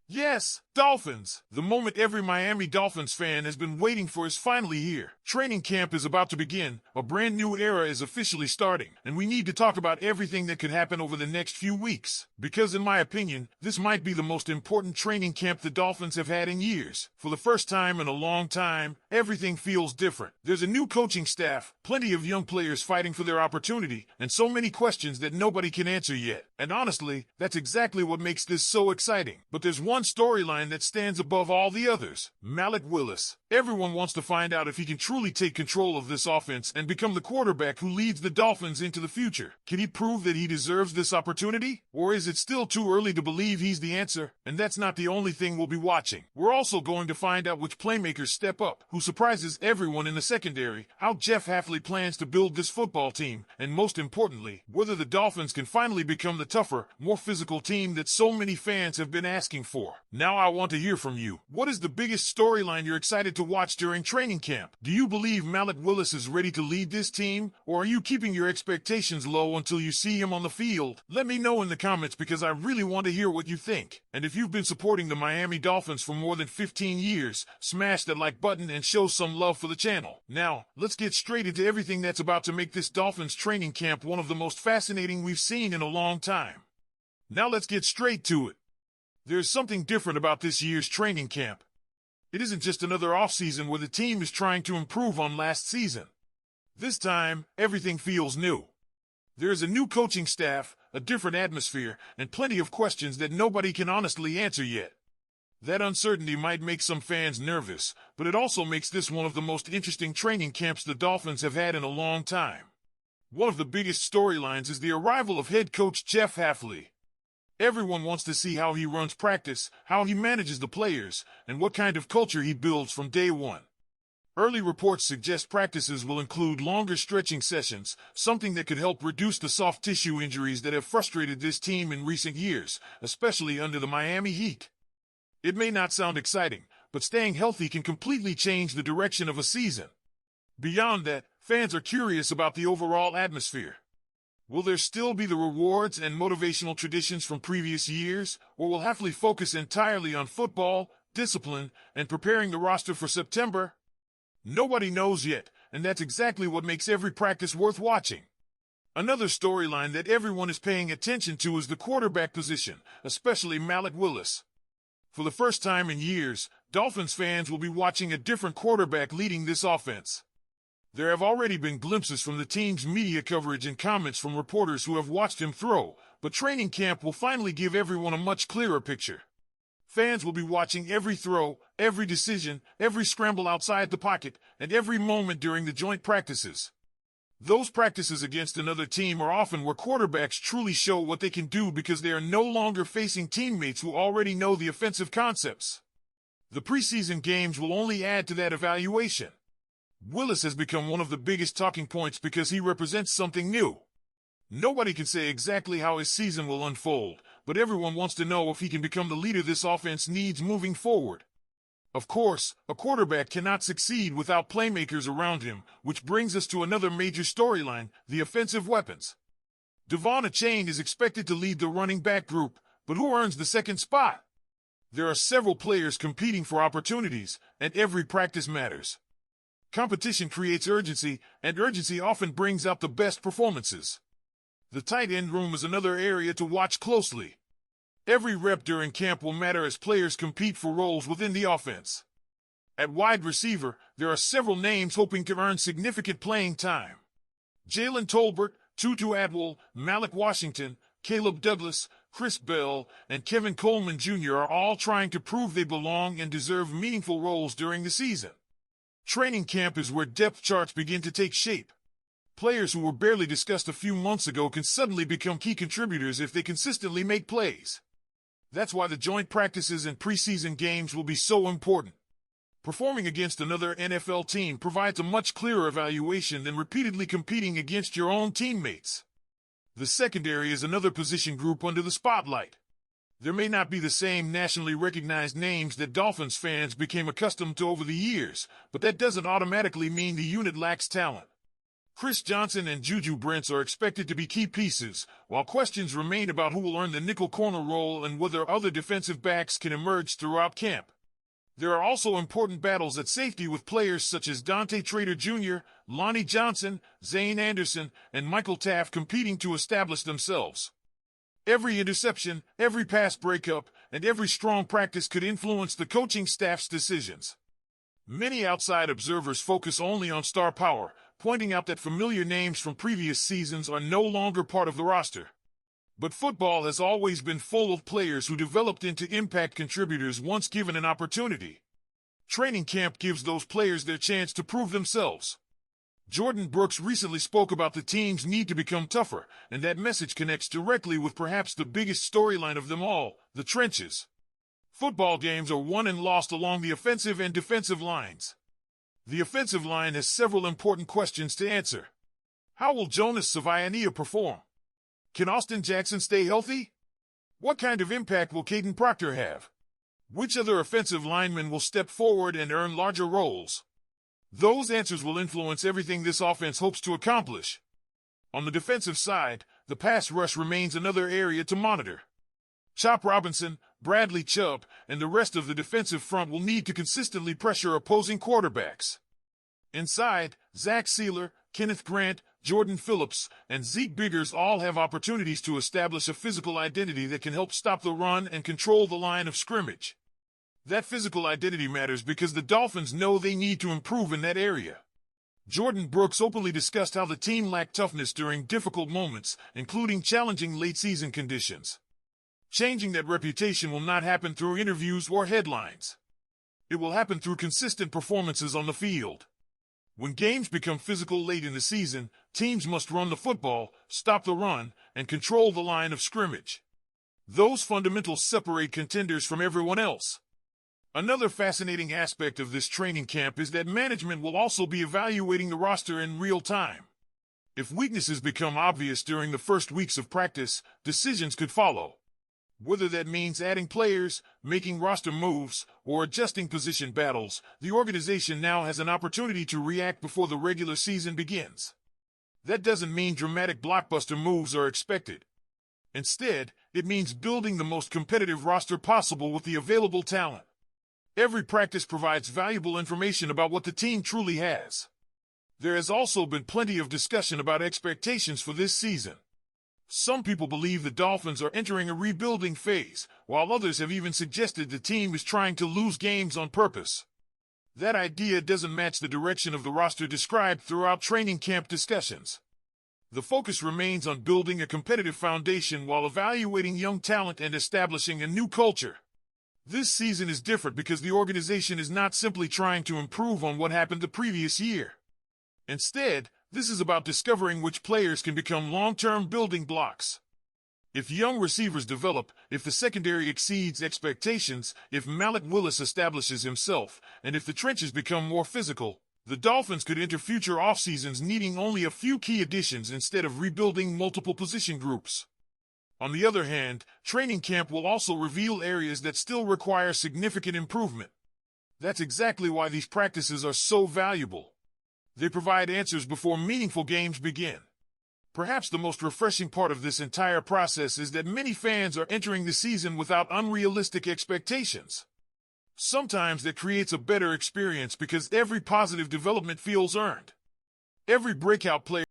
Yes, Dolphins. The moment every Miami Dolphins fan has been waiting for is finally here. Training camp is about to begin, a brand new era is officially starting, and we need to talk about everything that could happen over the next few weeks. Because in my opinion, this might be the most important training camp the Dolphins have had in years. For the first time in a long time, everything feels different. There's a new coaching staff, plenty of young players fighting for their opportunity, and so many questions that nobody can answer yet. And honestly, that's exactly what makes this so exciting. But there's one storyline that stands above all the others: Malik Willis. Everyone wants to find out if he can truly take control of this offense and become the quarterback who leads the Dolphins into the future. Can he prove that he deserves this opportunity? Or is it still too early to believe he's the answer? And that's not the only thing we'll be watching. We're also going to find out which playmakers step up, who surprises everyone in the secondary, how Jeff Hafley plans to build this football team, and most importantly, whether the Dolphins can finally become the tougher, more physical team that so many fans have been asking for. Now I want to hear from you. What is the biggest storyline you're excited to watch during training camp? Do you believe Malik Willis is ready to lead this team, or are you keeping your expectations low until you see him on the field? Let me know in the comments because I really want to hear what you think. And if you've been supporting the Miami Dolphins for more than 15 years, smash that like button and show some love for the channel. Now, let's get straight into everything that's about to make this Dolphins training camp one of the most fascinating we've seen in a long time. Now let's get straight to it. There's something different about this year's training camp. It isn't just another offseason where the team is trying to improve on last season. This time, everything feels new. There's a new coaching staff, a different atmosphere, and plenty of questions that nobody can honestly answer yet. That uncertainty might make some fans nervous, but it also makes this one of the most interesting training camps the Dolphins have had in a long time. One of the biggest storylines is the arrival of head coach Jeff Hafley. Everyone wants to see how he runs practice, how he manages the players, and what kind of culture he builds from day one. Early reports suggest practices will include longer stretching sessions, something that could help reduce the soft tissue injuries that have frustrated this team in recent years, especially under the Miami Heat. It may not sound exciting, but staying healthy can completely change the direction of a season. Beyond that, fans are curious about the overall atmosphere. Will there still be the rewards and motivational traditions from previous years, or will Hafley focus entirely on football, discipline, and preparing the roster for September? Nobody knows yet, and that's exactly what makes every practice worth watching. Another storyline that everyone is paying attention to is the quarterback position, especially Malik Willis. For the first time in years, Dolphins fans will be watching a different quarterback leading this offense. There have already been glimpses from the team's media coverage and comments from reporters who have watched him throw, but training camp will finally give everyone a much clearer picture. Fans will be watching every throw, every decision, every scramble outside the pocket, and every moment during the joint practices. Those practices against another team are often where quarterbacks truly show what they can do because they are no longer facing teammates who already know the offensive concepts. The preseason games will only add to that evaluation. Willis has become one of the biggest talking points because he represents something new. Nobody can say exactly how his season will unfold, but everyone wants to know if he can become the leader this offense needs moving forward. Of course, a quarterback cannot succeed without playmakers around him, which brings us to another major storyline: the offensive weapons. Devon Achane is expected to lead the running back group, but who earns the second spot? There are several players competing for opportunities, and every practice matters. Competition creates urgency, and urgency often brings out the best performances. The tight end room is another area to watch closely. Every rep during camp will matter as players compete for roles within the offense. At wide receiver, there are several names hoping to earn significant playing time. Jalen Tolbert, Tutu Atwell, Malik Washington, Caleb Douglas, Chris Bell, and Kevin Coleman Jr. are all trying to prove they belong and deserve meaningful roles during the season. Training camp is where depth charts begin to take shape. Players who were barely discussed a few months ago can suddenly become key contributors if they consistently make plays. That's why the joint practices and preseason games will be so important. Performing against another NFL team provides a much clearer evaluation than repeatedly competing against your own teammates. The secondary is another position group under the spotlight. There may not be the same nationally recognized names that Dolphins fans became accustomed to over the years, but that doesn't automatically mean the unit lacks talent. Chris Johnson and Juju Brents are expected to be key pieces, while questions remain about who will earn the nickel corner role and whether other defensive backs can emerge throughout camp. There are also important battles at safety with players such as Dante Trader Jr., Lonnie Johnson, Zane Anderson, and Michael Taft competing to establish themselves. Every interception, every pass breakup, and every strong practice could influence the coaching staff's decisions. Many outside observers focus only on star power, pointing out that familiar names from previous seasons are no longer part of the roster. But football has always been full of players who developed into impact contributors once given an opportunity. Training camp gives those players their chance to prove themselves. Jordan Brooks recently spoke about the team's need to become tougher, and that message connects directly with perhaps the biggest storyline of them all, the trenches. Football games are won and lost along the offensive and defensive lines. The offensive line has several important questions to answer. How will Jonas Savaiania perform? Can Austin Jackson stay healthy? What kind of impact will Caden Proctor have? Which other offensive linemen will step forward and earn larger roles? Those answers will influence everything this offense hopes to accomplish. On the defensive side, the pass rush remains another area to monitor. Chop Robinson, Bradley Chubb, and the rest of the defensive front will need to consistently pressure opposing quarterbacks. Inside, Zach Sealer, Kenneth Grant, Jordan Phillips, and Zeke Biggers all have opportunities to establish a physical identity that can help stop the run and control the line of scrimmage. That physical identity matters because the Dolphins know they need to improve in that area. Jordan Brooks openly discussed how the team lacked toughness during difficult moments, including challenging late-season conditions. Changing that reputation will not happen through interviews or headlines. It will happen through consistent performances on the field. When games become physical late in the season, teams must run the football, stop the run, and control the line of scrimmage. Those fundamentals separate contenders from everyone else. Another fascinating aspect of this training camp is that management will also be evaluating the roster in real time. If weaknesses become obvious during the first weeks of practice, decisions could follow. Whether that means adding players, making roster moves, or adjusting position battles, the organization now has an opportunity to react before the regular season begins. That doesn't mean dramatic blockbuster moves are expected. Instead, it means building the most competitive roster possible with the available talent. Every practice provides valuable information about what the team truly has. There has also been plenty of discussion about expectations for this season. Some people believe the Dolphins are entering a rebuilding phase, while others have even suggested the team is trying to lose games on purpose. That idea doesn't match the direction of the roster described throughout training camp discussions. The focus remains on building a competitive foundation while evaluating young talent and establishing a new culture. This season is different because the organization is not simply trying to improve on what happened the previous year. Instead, this is about discovering which players can become long-term building blocks. If young receivers develop, if the secondary exceeds expectations, if Malik Willis establishes himself, and if the trenches become more physical, the Dolphins could enter future off-seasons needing only a few key additions instead of rebuilding multiple position groups. On the other hand, training camp will also reveal areas that still require significant improvement. That's exactly why these practices are so valuable. They provide answers before meaningful games begin. Perhaps the most refreshing part of this entire process is that many fans are entering the season without unrealistic expectations. Sometimes that creates a better experience because every positive development feels earned. Every breakout player